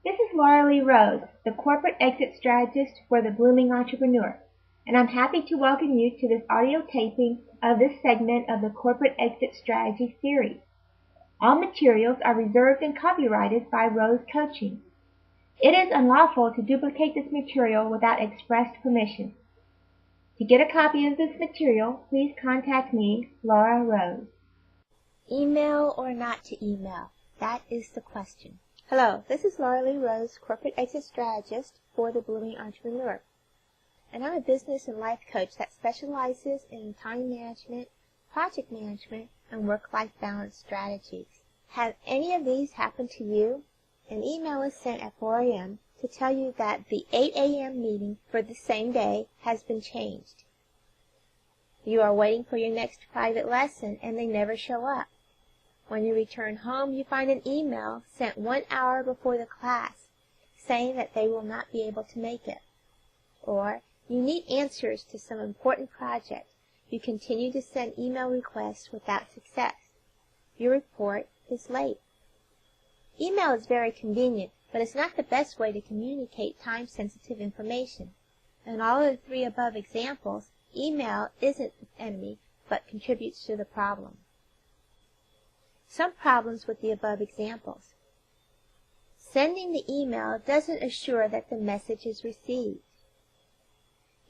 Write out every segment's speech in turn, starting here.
This is Laura Lee Rose, the Corporate Exit Strategist for the Blooming Entrepreneur, and I'm happy to welcome you to this audio taping of this segment of the Corporate Exit Strategy series. All materials are reserved and copyrighted by Rose Coaching. It is unlawful to duplicate this material without expressed permission. To get a copy of this material, please contact me, Laura Rose. Email or not to email? That is the question. Hello, this is Laura Lee Rose, Corporate Exit Strategist for the Blooming Entrepreneur. And I'm a business and life coach that specializes in time management, project management, and work-life balance strategies. Have any of these happened to you? An email is sent at 4 a.m. to tell you that the 8 a.m. meeting for the same day has been changed. You are waiting for your next private lesson and they never show up. When you return home, you find an email sent 1 hour before the class saying that they will not be able to make it. Or you need answers to some important project. You continue to send email requests without success. Your report is late. Email is very convenient, but it's not the best way to communicate time-sensitive information. In all of the three above examples, email isn't the enemy, but contributes to the problem. Some problems with the above examples. Sending the email doesn't assure that the message is received.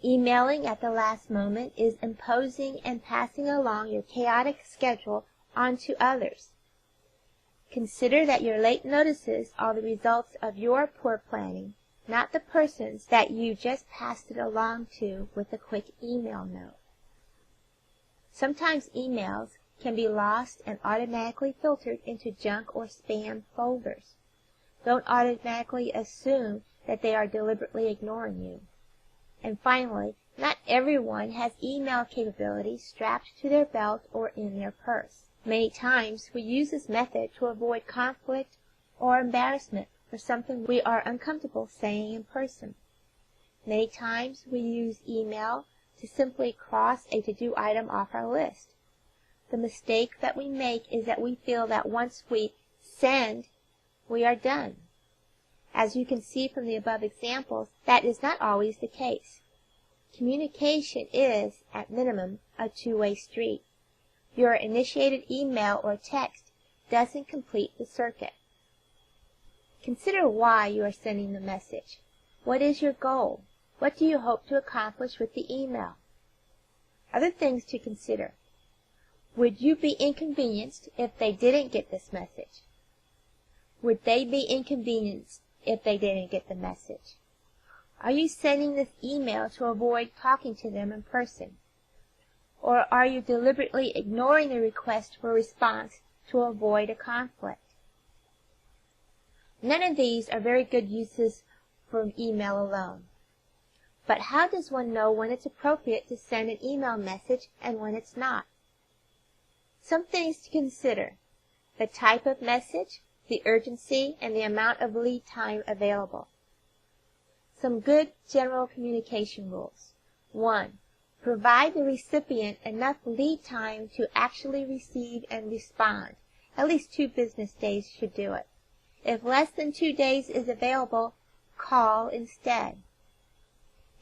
Emailing at the last moment is imposing and passing along your chaotic schedule onto others. Consider that your late notices are the results of your poor planning, not the person's that you just passed it along to with a quick email note. Sometimes emails can be lost and automatically filtered into junk or spam folders. Don't automatically assume that they are deliberately ignoring you. And finally, not everyone has email capability strapped to their belt or in their purse. Many times we use this method to avoid conflict or embarrassment for something we are uncomfortable saying in person. Many times we use email to simply cross a to-do item off our list. The mistake that we make is that we feel that once we send, we are done. As you can see from the above examples, that is not always the case. Communication is, at minimum, a two-way street. Your initiated email or text doesn't complete the circuit. Consider why you are sending the message. What is your goal? What do you hope to accomplish with the email? Other things to consider. Would you be inconvenienced if they didn't get this message? Would they be inconvenienced if they didn't get the message? Are you sending this email to avoid talking to them in person? Or are you deliberately ignoring the request for a response to avoid a conflict? None of these are very good uses for email alone. But how does one know when it's appropriate to send an email message and when it's not? Some things to consider: the type of message, the urgency, and the amount of lead time available. Some good general communication rules. 1. Provide the recipient enough lead time to actually receive and respond. At least 2 business days should do it. If less than 2 days is available, call instead.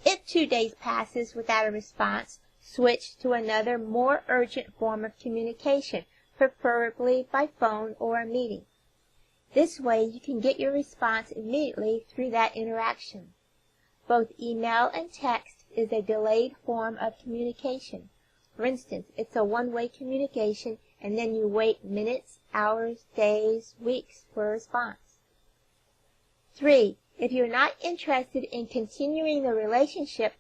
If 2 days passes without a response, switch to another, more urgent form of communication, preferably by phone or a meeting. This way you can get your response immediately through that interaction. Both email and text is a delayed form of communication. For instance, it's a one-way communication and then you wait minutes, hours, days, weeks for a response. 3. If you're not interested in continuing the relationship,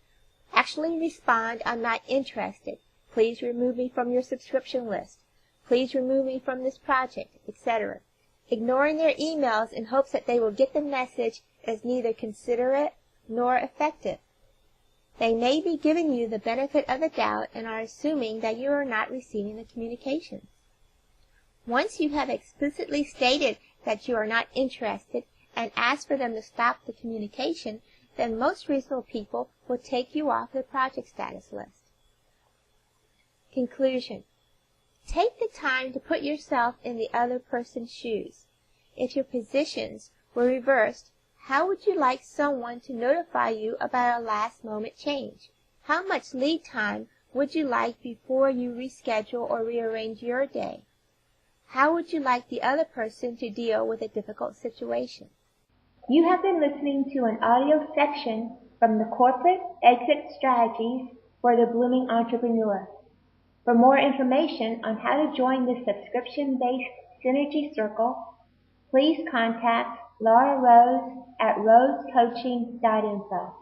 actually respond, "I'm not interested. Please remove me from your subscription list. Please remove me from this project," etc. Ignoring their emails in hopes that they will get the message is neither considerate nor effective. They may be giving you the benefit of the doubt and are assuming that you are not receiving the communications. Once you have explicitly stated that you are not interested and asked for them to stop the communication, then most reasonable people will take you off the project status list. Conclusion. Take the time to put yourself in the other person's shoes. If your positions were reversed, How would you like someone to notify you about a last-moment change? How much lead time would you like before you reschedule or rearrange your day? How would you like the other person to deal with a difficult situation? You have been listening to an audio section from the Corporate Exit Strategies for the Blooming Entrepreneur. For more information on how to join the subscription-based Synergy Circle, please contact Laura Rose at rosecoaching.info.